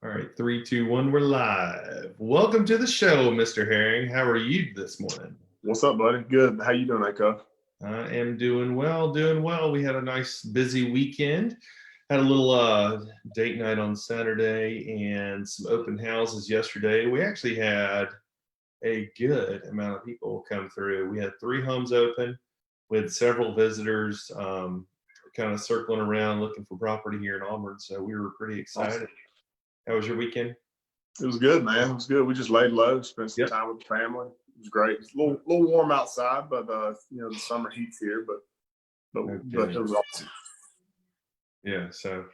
All right, 3, 2, 1, we're live. Welcome to the show, Mr. Herring. How are you this morning? What's up, buddy? Good. How you doing, Acuff? I am doing well, doing well. We had a nice busy weekend. Had a little date night on Saturday and some open houses yesterday. We actually had a good amount of people come through. We had 3 homes open. We had several visitors kind of circling around looking for property here in Auburn. So we were pretty excited. Awesome. How was your weekend? It was good, man. It was good. We just laid low, spent some time with the family. It was great. It's a little warm outside, but the summer heat's here. But it was awesome. Yeah. So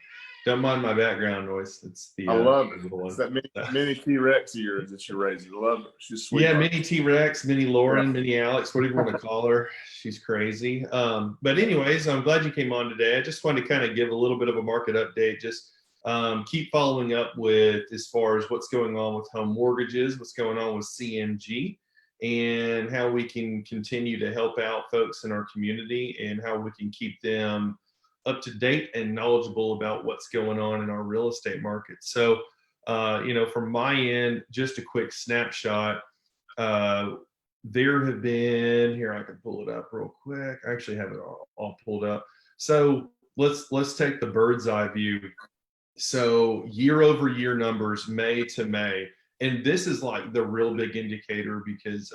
don't mind my background noise. It's the I love it. It's that mini T-Rex of yours that you're raising. I love it. She's sweet. Yeah, mini T-Rex, mini Lauren, mini Alex, whatever you want to call her. She's crazy. But anyways, I'm glad you came on today. I just wanted to kind of give a little bit of a market update. Just keep following up with as far as what's going on with home mortgages, what's going on with CMG, and how we can continue to help out folks in our community and how we can keep them up to date and knowledgeable about what's going on in our real estate market. So, from my end, just a quick snapshot. There have been, here, I can pull it up real quick. I actually have it all pulled up. So let's take the bird's eye view. So year over year numbers, May to May, and this is like the real big indicator because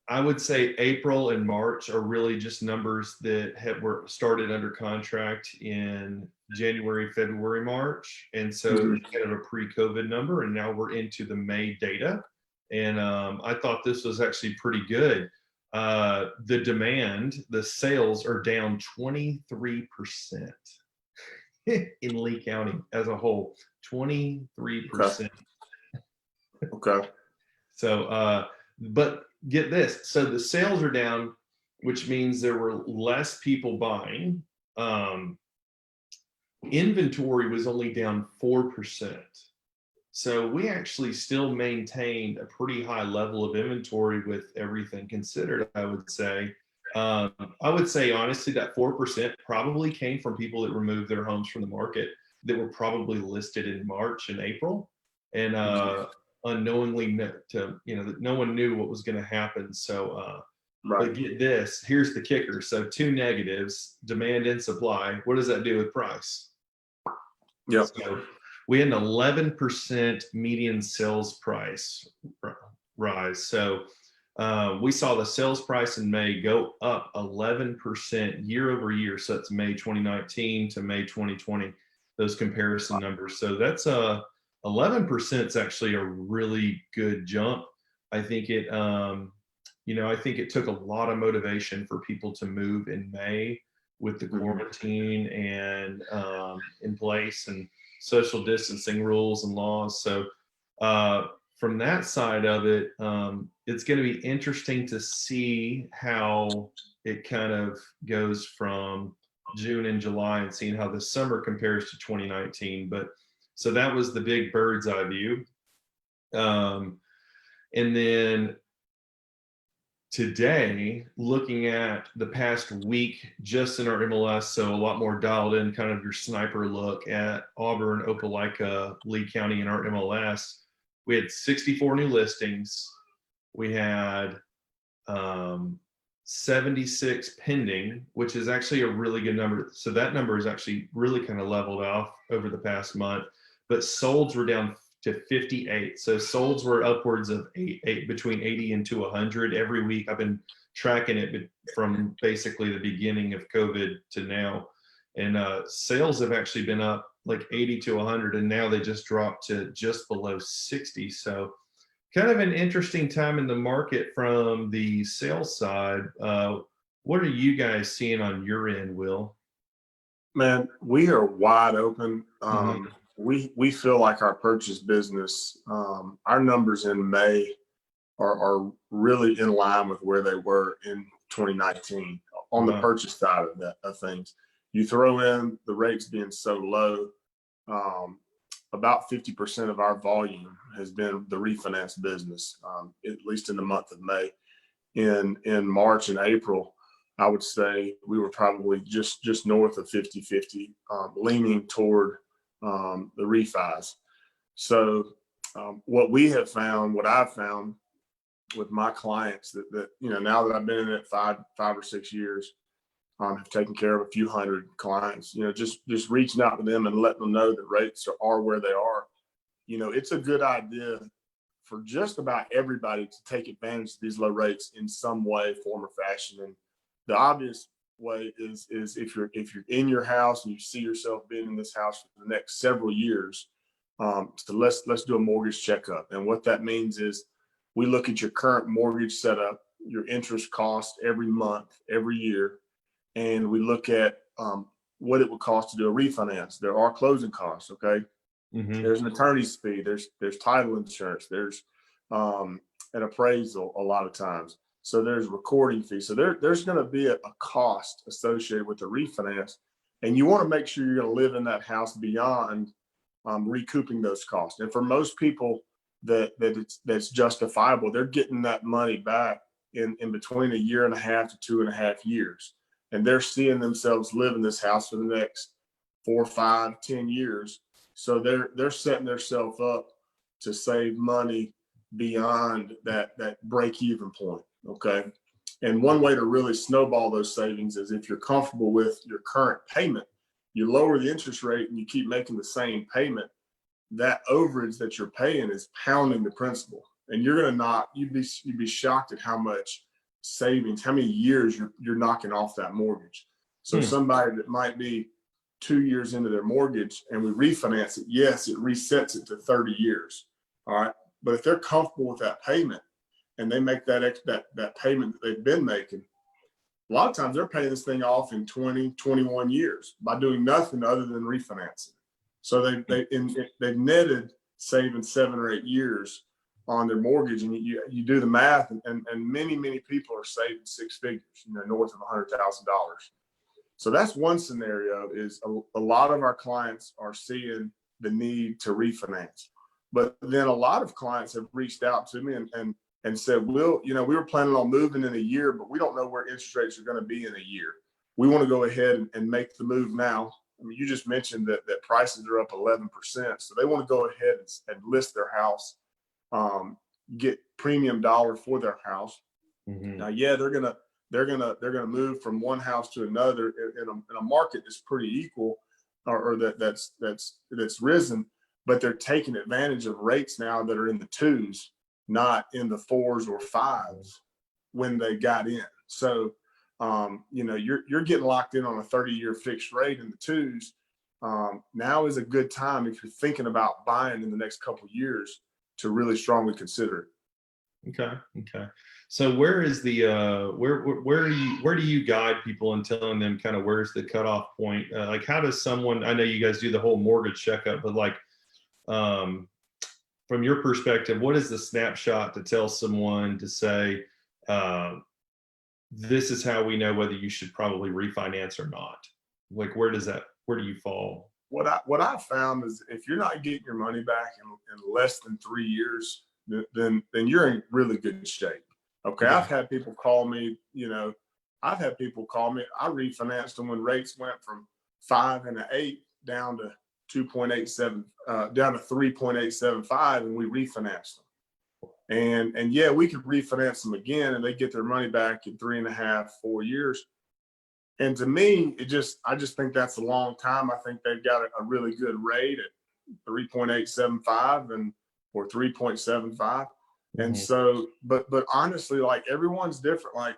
I would say April and March are really just numbers that were started under contract in January, February, March. And so it's kind of a pre-COVID number, and now we're into the May data. And I thought this was actually pretty good. The demand, the sales are down 23% in Lee County as a whole, 23%. Okay. So, but get this. So the sales are down, which means there were less people buying. Inventory was only down 4%. So we actually still maintained a pretty high level of inventory with everything considered, I would say. I would say, honestly, that 4% probably came from people that removed their homes from the market that were probably listed in March and April. And unknowingly, that no one knew what was going to happen. So, but get this, here's the kicker. So 2 negatives, demand and supply. What does that do with price? Yeah. So we had an 11% median sales price rise. So we saw the sales price in May go up 11% year over year. So that's May 2019 to May 2020, those comparison numbers. So that's 11% is actually a really good jump. I think it, I think it took a lot of motivation for people to move in May with the quarantine and in place and social distancing rules and laws. So from that side of it, it's going to be interesting to see how it kind of goes from June and July and seeing how the summer compares to 2019. But so that was the big bird's eye view. And then today, looking at the past week, just in our MLS, so a lot more dialed in, kind of your sniper look at Auburn-Opelika, Lee County in our MLS. We had 64 new listings. We had 76 pending, which is actually a really good number. So that number is actually really kind of leveled off over the past month. But solds were down to 58. So solds were upwards of between 80 and to 100 every week. I've been tracking it from basically the beginning of COVID to now. And sales have actually been up like 80 to 100, and now they just dropped to just below 60. So kind of an interesting time in the market from the sales side. What are you guys seeing on your end, Will? Man, we are wide open. We feel like our purchase business, our numbers in May are really in line with where they were in 2019 on the purchase side of things. You throw in the rates being so low, about 50% of our volume has been the refinance business, at least in the month of May. In March and April, I would say we were probably just north of 50-50, leaning toward the refis. So what I've found with my clients that now that I've been in it 5 or 6 years, have taken care of a few hundred clients, just reaching out to them and letting them know that rates are where they are. It's a good idea for just about everybody to take advantage of these low rates in some way, form, or fashion. And the obvious way is if you're in your house and you see yourself being in this house for the next several years, so let's do a mortgage checkup. And what that means is we look at your current mortgage setup, your interest cost every month, every year, and we look at what it would cost to do a refinance. There are closing costs, okay? Mm-hmm. There's an attorney's fee, there's title insurance, there's an appraisal a lot of times. So there's recording fees. So there's going to be a cost associated with the refinance. And you want to make sure you're going to live in that house beyond recouping those costs. And for most people that's justifiable, they're getting that money back in between 1.5 years to 2.5 years. And they're seeing themselves live in this house for the next 4, 5, 10 years. So they're setting themselves up to save money beyond that break-even point. Okay. And one way to really snowball those savings is if you're comfortable with your current payment, you lower the interest rate and you keep making the same payment. That overage that you're paying is pounding the principal, and you'd be shocked at how much savings, how many years you're knocking off that mortgage. So somebody that might be 2 years into their mortgage and we refinance it, yes, it resets it to 30 years. All right. But if they're comfortable with that payment and they make that payment that they've been making, a lot of times they're paying this thing off in 20, 21 years by doing nothing other than refinancing. So they've netted saving 7 or 8 years on their mortgage, and you do the math, and many people are saving 6 figures, north of $100,000. So that's one scenario. Is a lot of our clients are seeing the need to refinance, but then a lot of clients have reached out to me and said, "Will, we were planning on moving in a year, but we don't know where interest rates are going to be in a year. We want to go ahead and make the move now." I mean, you just mentioned that prices are up 11%, so they want to go ahead and list their house, get premium dollar for their house. Mm-hmm. Now, yeah, they're gonna move from one house to another in a market that's pretty equal, or that's risen, but they're taking advantage of rates now that are in the 2s, not in the 4s or 5s when they got in. So you're getting locked in on a 30-year fixed rate in the 2s. Now is a good time if you're thinking about buying in the next couple of years to really strongly consider it. Okay. So where is the where do you guide people in telling them kind of where's the cutoff point? Like, how does someone? I know you guys do the whole mortgage checkup, but like, from your perspective, what is the snapshot to tell someone to say, this is how we know whether you should probably refinance or not? Like, where do you fall? What I found is if you're not getting your money back in less than 3 years, then you're in really good shape. Okay. Yeah. I've had people call me, I refinanced them when rates went from 5 and an 8 down to 2.87, down to 3.875, and we refinanced them. And yeah, we could refinance them again and they get their money back in 3.5, 4 years. And to me, I just think that's a long time. I think they've got a really good rate at 3.875 or 3.75. Mm-hmm. And so, but honestly, like, everyone's different. Like,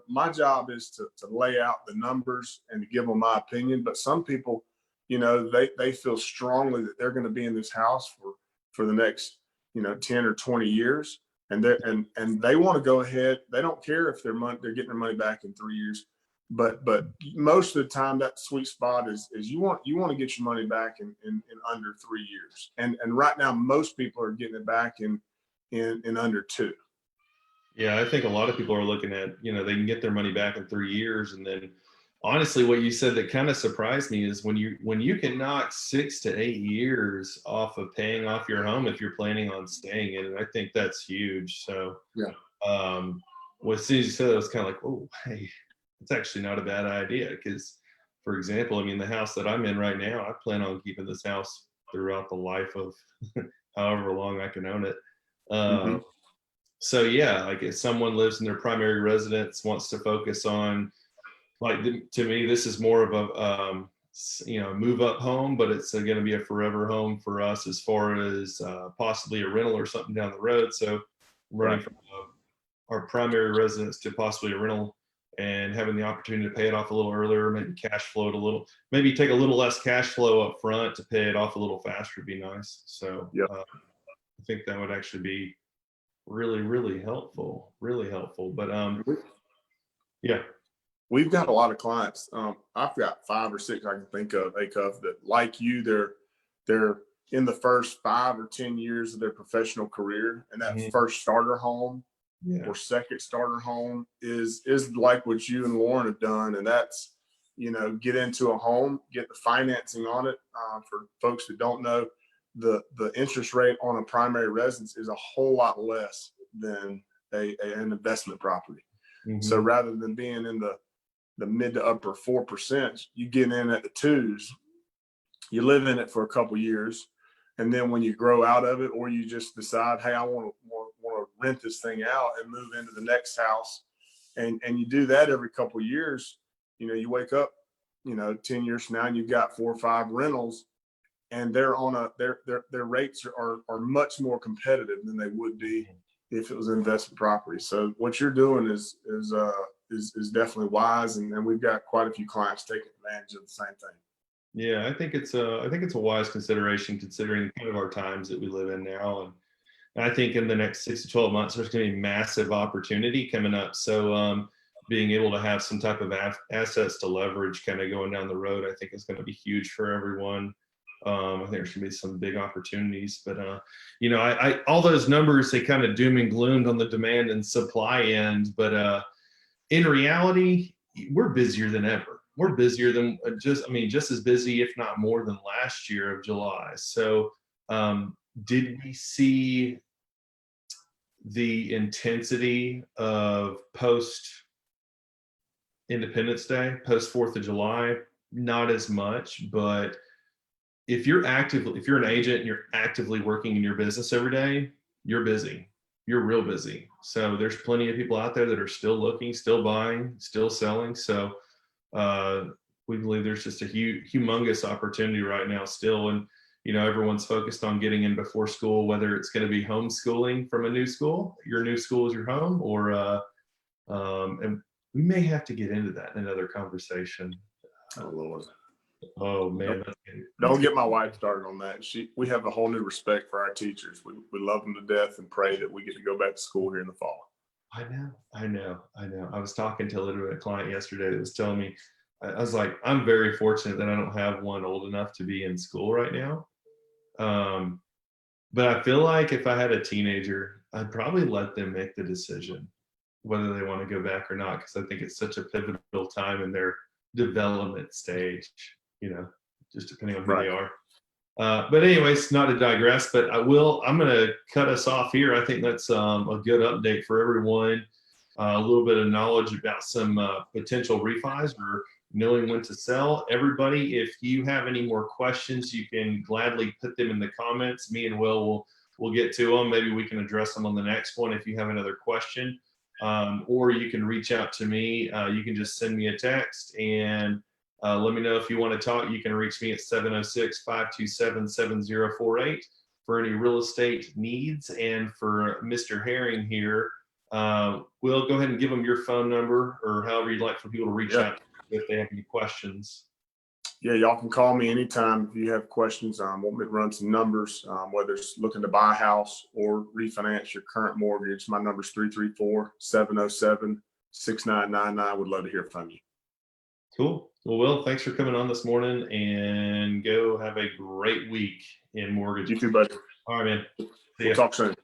my job is to lay out the numbers and to give them my opinion. But some people, they feel strongly that they're going to be in this house for the next, 10 or 20 years. And they want to go ahead. They don't care if they're getting their money back in 3 years. But most of the time, that sweet spot is you want to get your money back in under 3 years. And right now, most people are getting it back in under 2. Yeah, I think a lot of people are looking at, they can get their money back in 3 years. And then honestly, what you said that kind of surprised me is when you can knock 6 to 8 years off of paying off your home if you're planning on staying in it. I think that's huge. So yeah. Well, as soon as you said that, I was kind of like, oh, hey, it's actually not a bad idea, because for example, I mean, the house that I'm in right now, I plan on keeping this house throughout the life of however long I can own it. Hmm. So yeah, like if someone lives in their primary residence, wants to focus on, like, to me, this is more of a move up home, but it's going to be a forever home for us as far as possibly a rental or something down the road. So running Right. from our primary residence to possibly a rental and having the opportunity to pay it off a little earlier, maybe cash flow it a little, maybe take a little less cash flow up front to pay it off a little faster would be nice. So Yep. I think that would actually be really, really helpful, really helpful. But yeah. We've got a lot of clients. I've got 5 or 6 I can think of, Acuff, that like you, they're in the first 5 or 10 years of their professional career, and that Mhm. first starter home Yeah. or second starter home is like what you and Lauren have done, and that's, get into a home, get the financing on it. For folks that don't know, the interest rate on a primary residence is a whole lot less than an investment property. So Mhm. rather than being in the mid to upper 4%, you get in at the 2s, you live in it for a couple years, and then when you grow out of it, or you just decide, hey, I want to rent this thing out and move into the next house, and you do that every couple years, you wake up, 10 years from now, and you've got 4 or 5 rentals, and they're on their rates are much more competitive than they would be if it was an investment property. So what you're doing is definitely wise, and we've got quite a few clients taking advantage of the same thing. Yeah, I think it's a wise consideration considering kind of our times that we live in now. And I think in the next 6 to 12 months, there's going to be massive opportunity coming up. So being able to have some type of assets to leverage kind of going down the road, I think is going to be huge for everyone. I think there's going to be some big opportunities, but I all those numbers, they kind of doom and gloomed on the demand and supply end, but in reality, we're busier than ever. We're busier than just as busy, if not more than last year of July. So did we see the intensity of post Independence Day, post 4th of July? Not as much, but if you're an agent and you're actively working in your business every day, you're busy. You're real busy. So there's plenty of people out there that are still looking, still buying, still selling. So we believe there's just a humongous opportunity right now still. And, everyone's focused on getting in before school, whether it's going to be homeschooling from a new school, your new school is your home, or, and we may have to get into that in another conversation. Oh Lord. Oh man, Don't get my wife started on that. We have a whole new respect for our teachers. We love them to death and pray that we get to go back to school here in the fall. I know. I was talking to literally a client yesterday that was telling me, I was like, I'm very fortunate that I don't have one old enough to be in school right now. But I feel like if I had a teenager, I'd probably let them make the decision whether they want to go back or not, because I think it's such a pivotal time in their development stage, just depending on who Right. they are. But anyways, not to digress, but I'm going to cut us off here. I think that's a good update for everyone. A little bit of knowledge about some potential refis or knowing when to sell. Everybody, if you have any more questions, you can gladly put them in the comments. Me and will get to them. Maybe we can address them on the next one if you have another question. Or you can reach out to me. You can just send me a text and let me know if you want to talk. You can reach me at 706-527-7048 for any real estate needs. And for Mr. Herring here, we'll go ahead and give them your phone number or however you'd like for people to reach out if they have any questions. Yeah, y'all can call me anytime if you have questions. Want me to run some numbers, whether it's looking to buy a house or refinance your current mortgage. My number's 334-707-6999. Would love to hear from you. Cool. Well, Will, thanks for coming on this morning, and go have a great week in mortgage. You too, buddy. All right, man. See We'll ya. talk soon.